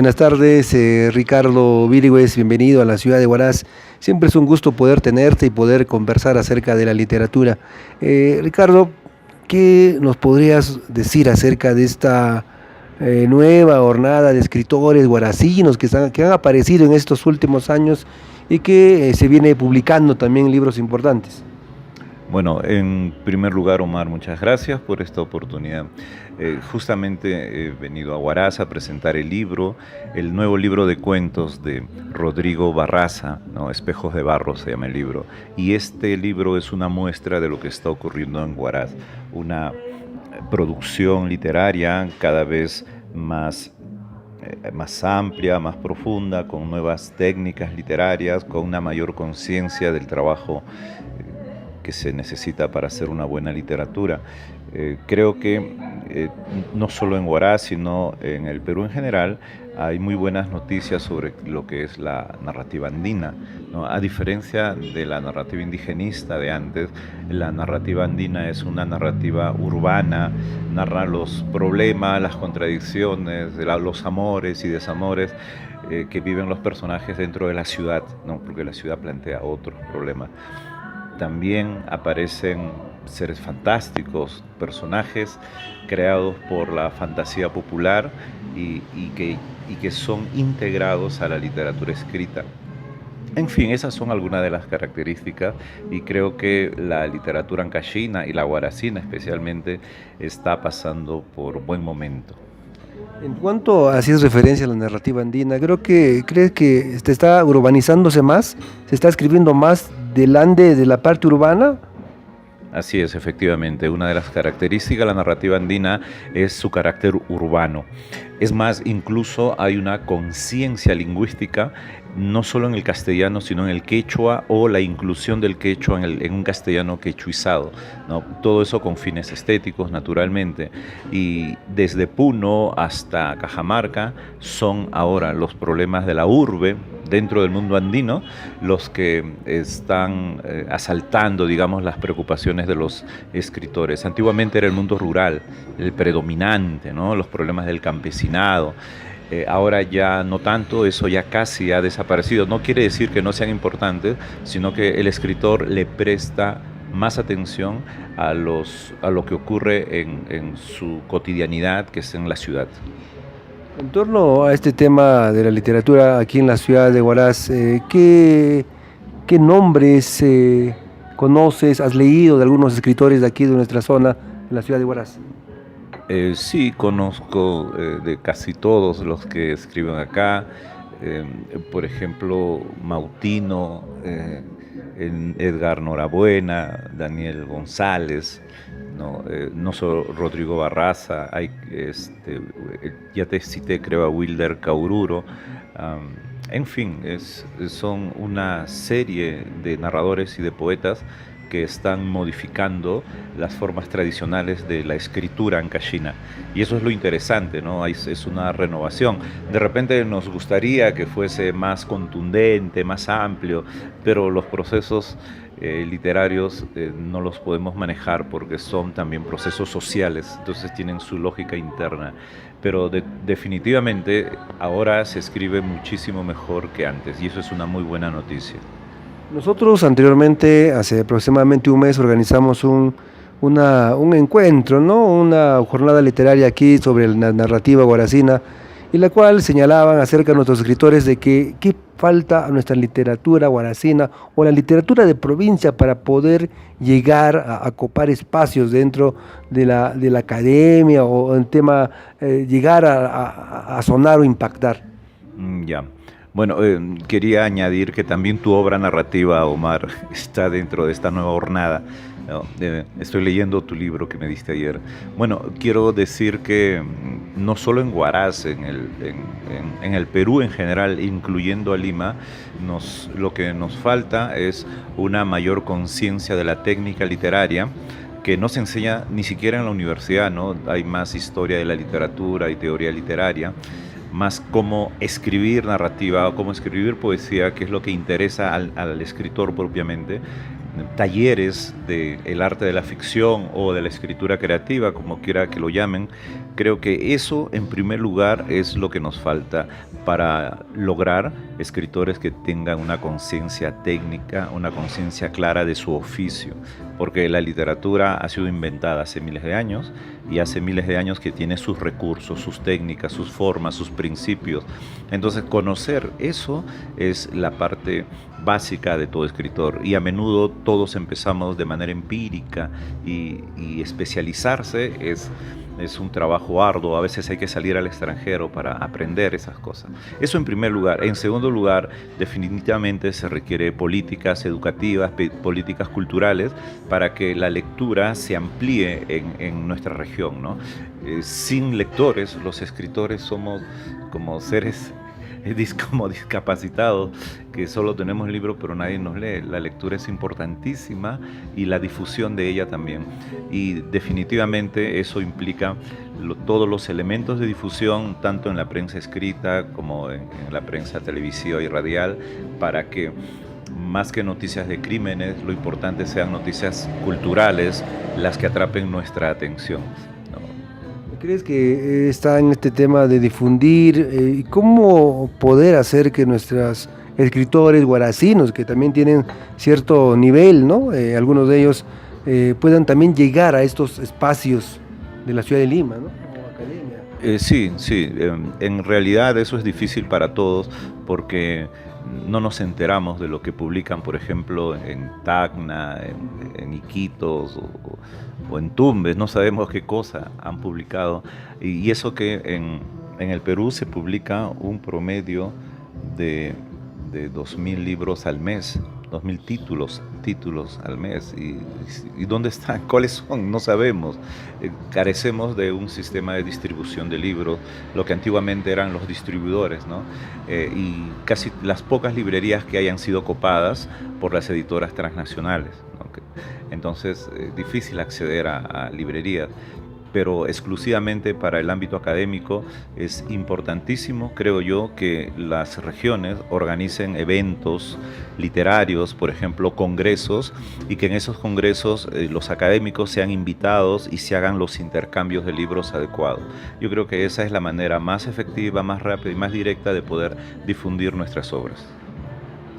Buenas tardes, Ricardo Virgües, bienvenido a la ciudad de Huaraz. Siempre es un gusto poder tenerte y poder conversar acerca de la literatura. Ricardo, ¿qué nos podrías decir acerca de esta nueva jornada de escritores huarazinos que han aparecido en estos últimos años y que se viene publicando también libros importantes? Bueno, en primer lugar, Omar, muchas gracias por esta oportunidad. Justamente he venido a Huaraz a presentar el nuevo libro de cuentos de Rodrigo Barraza, ¿no? Espejos de Barro se llama el libro. Y este libro es una muestra de lo que está ocurriendo en Huaraz, una producción literaria cada vez más amplia, más profunda, con nuevas técnicas literarias, con una mayor conciencia del trabajo que se necesita para hacer una buena literatura. Creo que no solo en Huaraz, sino en el Perú en general, hay muy buenas noticias sobre lo que es la narrativa andina, ¿no? A diferencia de la narrativa indigenista de antes, la narrativa andina es una narrativa urbana, narra los problemas, las contradicciones, los amores y desamores que viven los personajes dentro de la ciudad, ¿no? Porque la ciudad plantea otros problemas. También aparecen seres fantásticos, personajes creados por la fantasía popular y que son integrados a la literatura escrita. En fin, esas son algunas de las características y creo que la literatura ancashina y la huaracina especialmente está pasando por buen momento. En cuanto hacías referencia a la narrativa andina, ¿crees que está urbanizándose más? ¿Se está escribiendo más del ande de la parte urbana? Así es, efectivamente. Una de las características de la narrativa andina es su carácter urbano. Es más, incluso hay una conciencia lingüística, no solo en el castellano, sino en el quechua o la inclusión del quechua en un castellano quechuizado, ¿no? Todo eso con fines estéticos, naturalmente. Y desde Puno hasta Cajamarca son ahora los problemas de la urbe dentro del mundo andino los que están asaltando, digamos, las preocupaciones de los escritores. Antiguamente era el mundo rural, el predominante, ¿no? Los problemas del campesinado. Ahora ya no tanto, eso ya casi ha desaparecido. No quiere decir que no sean importantes, sino que el escritor le presta más atención a lo que ocurre en su cotidianidad, que es en la ciudad. En torno a este tema de la literatura aquí en la ciudad de Huaraz, ¿qué nombres conoces, has leído de algunos escritores de aquí de nuestra zona, en la ciudad de Huaraz? Sí, conozco de casi todos los que escriben acá. Por ejemplo, Mautino, Edgar Norabuena, Daniel González, no solo Rodrigo Barraza, ya te cité, creo, a Wilder Caururo. En fin, son una serie de narradores y de poetas que están modificando las formas tradicionales de la escritura ancashina. Y eso es lo interesante, ¿no? Es una renovación. De repente nos gustaría que fuese más contundente, más amplio, pero los procesos literarios no los podemos manejar porque son también procesos sociales, entonces tienen su lógica interna. Pero definitivamente ahora se escribe muchísimo mejor que antes y eso es una muy buena noticia. Nosotros anteriormente, hace aproximadamente un mes, organizamos un encuentro, ¿no? Una jornada literaria aquí sobre la narrativa huaracina, y la cual señalaban acerca de nuestros escritores de que qué falta a nuestra literatura huaracina o la literatura de provincia para poder llegar a copar espacios dentro de la academia o en tema llegar a sonar o impactar. Ya. Bueno, quería añadir que también tu obra narrativa, Omar, está dentro de esta nueva jornada, ¿no? Estoy leyendo tu libro que me diste ayer. Bueno, quiero decir que no solo en Huaraz, en el Perú en general, incluyendo a Lima, lo que nos falta es una mayor conciencia de la técnica literaria, que no se enseña ni siquiera en la universidad, ¿no? Hay más historia de la literatura y teoría literaria, más cómo escribir narrativa o cómo escribir poesía, que es lo que interesa al escritor propiamente, talleres del arte de la ficción o de la escritura creativa, como quiera que lo llamen. Creo que eso, en primer lugar, es lo que nos falta para lograr escritores que tengan una conciencia técnica, una conciencia clara de su oficio, porque la literatura ha sido inventada hace miles de años y hace miles de años que tiene sus recursos, sus técnicas, sus formas, sus principios. Entonces, conocer eso es la parte básica de todo escritor, y a menudo todos empezamos de manera empírica, y especializarse es un trabajo arduo. A veces hay que salir al extranjero para aprender esas cosas. Eso en primer lugar. En segundo lugar, definitivamente se requiere políticas educativas, políticas culturales, para que la lectura se amplíe en nuestra región, ¿no? Sin lectores, los escritores somos como seres como discapacitados, que solo tenemos libros pero nadie nos lee. La lectura es importantísima, y la difusión de ella también. Y definitivamente eso implica todos los elementos de difusión, tanto en la prensa escrita como en la prensa televisiva y radial, para que más que noticias de crímenes, lo importante sean noticias culturales las que atrapen nuestra atención. ¿Crees que está en este tema de difundir y cómo poder hacer que nuestros escritores guaracinos, que también tienen cierto nivel, ¿no? Algunos de ellos puedan también llegar a estos espacios de la ciudad de Lima, ¿no? Como academia. Sí, sí, en realidad eso es difícil para todos, porque no nos enteramos de lo que publican, por ejemplo, en Tacna, en Iquitos o en Tumbes. No sabemos qué cosa han publicado. Y eso que en el Perú se publica un promedio de 2.000 libros al mes, 2.000 títulos al mes. ¿Y dónde están? ¿Cuáles son? No sabemos. Carecemos de un sistema de distribución de libros, lo que antiguamente eran los distribuidores, ¿no? Y casi las pocas librerías que hayan sido copadas por las editoras transnacionales, ¿no? Entonces, difícil acceder a librerías. Pero exclusivamente para el ámbito académico es importantísimo, creo yo, que las regiones organicen eventos literarios, por ejemplo, congresos, y que en esos congresos los académicos sean invitados y se hagan los intercambios de libros adecuados. Yo creo que esa es la manera más efectiva, más rápida y más directa de poder difundir nuestras obras.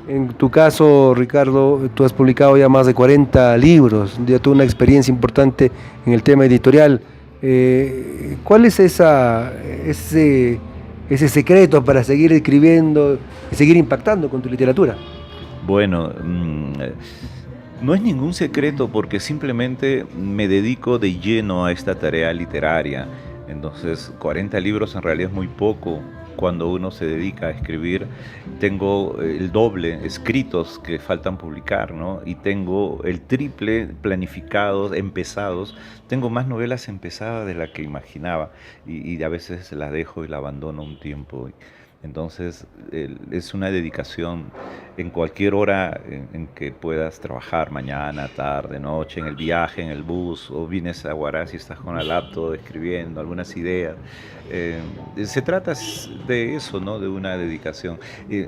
En tu caso, Ricardo, tú has publicado ya más de 40 libros, ya tuve una experiencia importante en el tema editorial. ¿Cuál es ese secreto para seguir escribiendo y seguir impactando con tu literatura? Bueno, no es ningún secreto, porque simplemente me dedico de lleno a esta tarea literaria. Entonces, 40 libros en realidad es muy poco cuando uno se dedica a escribir. Tengo el doble escritos que faltan publicar, ¿no? Y tengo el triple planificados, empezados. Tengo más novelas empezadas de las que imaginaba, y a veces las dejo y la abandono un tiempo. Entonces, es una dedicación en cualquier hora en que puedas trabajar, mañana, tarde, noche, en el viaje, en el bus, o vienes a Huaraz y estás con la laptop escribiendo algunas ideas. Se trata de eso, ¿no? De una dedicación.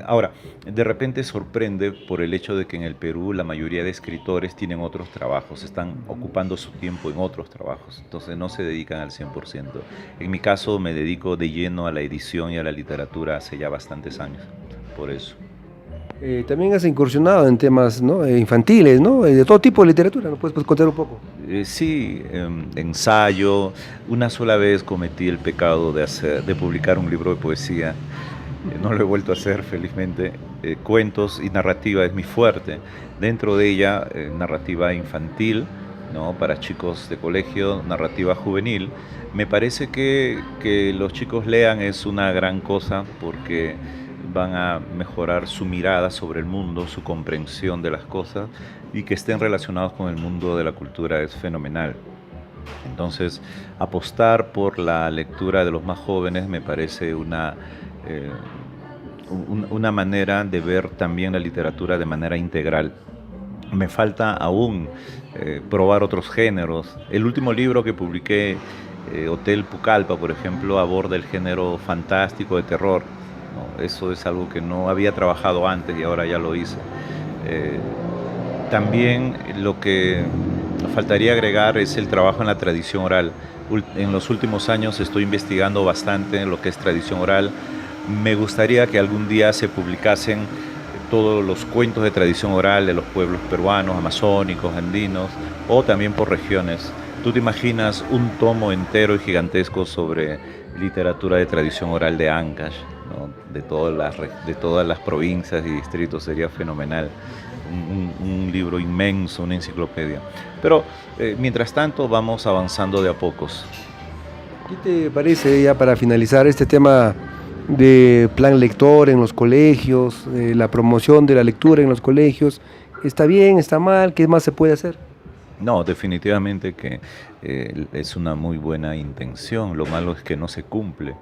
Ahora, de repente sorprende por el hecho de que en el Perú la mayoría de escritores tienen otros trabajos, están ocupando su tiempo en otros trabajos, entonces no se dedican al 100%. En mi caso me dedico de lleno a la edición y a la literatura hace ya bastantes años, por eso. También has incursionado en temas, ¿no? Infantiles, ¿no? De todo tipo de literatura, ¿no? ¿Puedes contar un poco? Sí, ensayo. Una sola vez cometí el pecado de publicar un libro de poesía. No lo he vuelto a hacer, felizmente. Cuentos y narrativa es mi fuerte. Dentro de ella, narrativa infantil, ¿no? Para chicos de colegio, narrativa juvenil. Me parece que los chicos lean es una gran cosa, porque van a mejorar su mirada sobre el mundo, su comprensión de las cosas, y que estén relacionados con el mundo de la cultura es fenomenal. Entonces, apostar por la lectura de los más jóvenes me parece una manera de ver también la literatura de manera integral. Me falta aún probar otros géneros. El último libro que publiqué, Hotel Pucallpa, por ejemplo, aborda el género fantástico de terror, ¿no? Eso es algo que no había trabajado antes y ahora ya lo hice. También lo que faltaría agregar es el trabajo en la tradición oral. En los últimos años estoy investigando bastante en lo que es tradición oral. Me gustaría que algún día se publicasen todos los cuentos de tradición oral de los pueblos peruanos, amazónicos, andinos, o también por regiones. ¿Tú te imaginas un tomo entero y gigantesco sobre literatura de tradición oral de Ancash, ¿no? De todas las provincias y distritos? Sería fenomenal. Un libro inmenso, una enciclopedia. Pero mientras tanto vamos avanzando de a pocos. ¿Qué te parece, ya para finalizar, este tema de plan lector en los colegios, la promoción de la lectura en los colegios? ¿Está bien, está mal? ¿Qué más se puede hacer? No, definitivamente que es una muy buena intención. Lo malo es que no se cumple.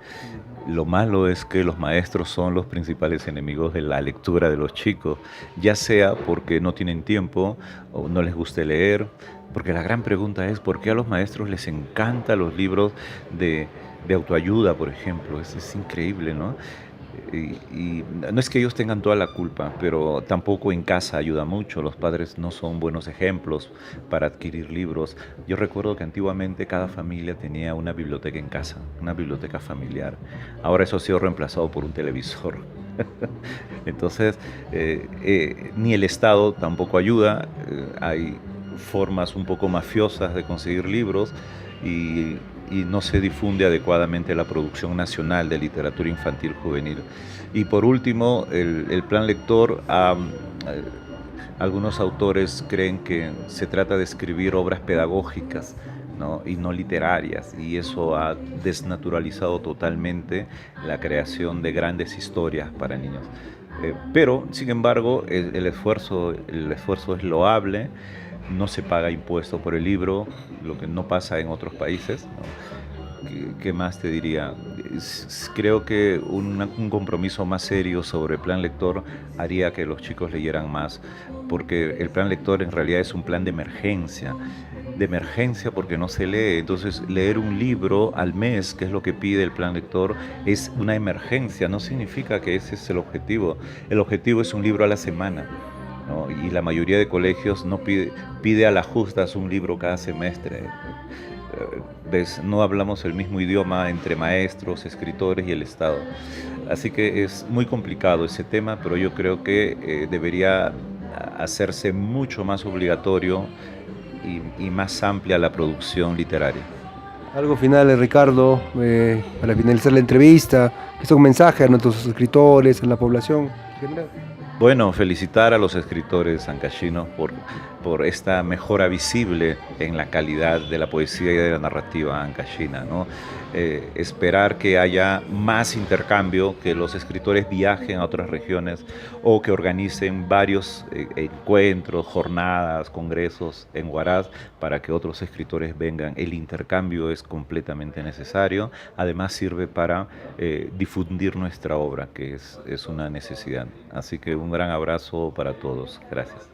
Lo malo es que los maestros son los principales enemigos de la lectura de los chicos, ya sea porque no tienen tiempo o no les guste leer, porque la gran pregunta es ¿por qué a los maestros les encantan los libros de, de autoayuda, por ejemplo? Es increíble, ¿no? Y no es que ellos tengan toda la culpa, pero tampoco en casa ayuda mucho. Los padres no son buenos ejemplos para adquirir libros. Yo recuerdo que antiguamente cada familia tenía una biblioteca en casa, una biblioteca familiar. Ahora eso ha sido reemplazado por un televisor. Entonces, ni el Estado tampoco ayuda. Hay formas un poco mafiosas de conseguir libros y, y no se difunde adecuadamente la producción nacional de literatura infantil juvenil. Y por último, el plan lector, algunos autores creen que se trata de escribir obras pedagógicas, ¿no? Y no literarias, y eso ha desnaturalizado totalmente la creación de grandes historias para niños. Pero, sin embargo, el esfuerzo es loable. No se paga impuesto por el libro, lo que no pasa en otros países, ¿no? ¿Qué más te diría? Creo que un compromiso más serio sobre el plan lector haría que los chicos leyeran más, porque el plan lector en realidad es un plan de emergencia porque no se lee. Entonces, leer un libro al mes, que es lo que pide el plan lector, es una emergencia. No significa que ese es el objetivo. El objetivo es un libro a la semana, ¿no? Y la mayoría de colegios no pide a las justas un libro cada semestre. ¿Ves? No hablamos el mismo idioma entre maestros, escritores y el Estado. Así que es muy complicado ese tema, pero yo creo que debería hacerse mucho más obligatorio y más amplia la producción literaria. Algo final, Ricardo, para finalizar la entrevista, es un mensaje a nuestros escritores, a la población en general. Bueno, felicitar a los escritores ancashinos por esta mejora visible en la calidad de la poesía y de la narrativa ancashina, ¿no? Esperar que haya más intercambio, que los escritores viajen a otras regiones o que organicen varios encuentros, jornadas, congresos en Huaraz para que otros escritores vengan. El intercambio es completamente necesario. Además sirve para difundir nuestra obra, que es una necesidad. Así que un gran abrazo para todos. Gracias.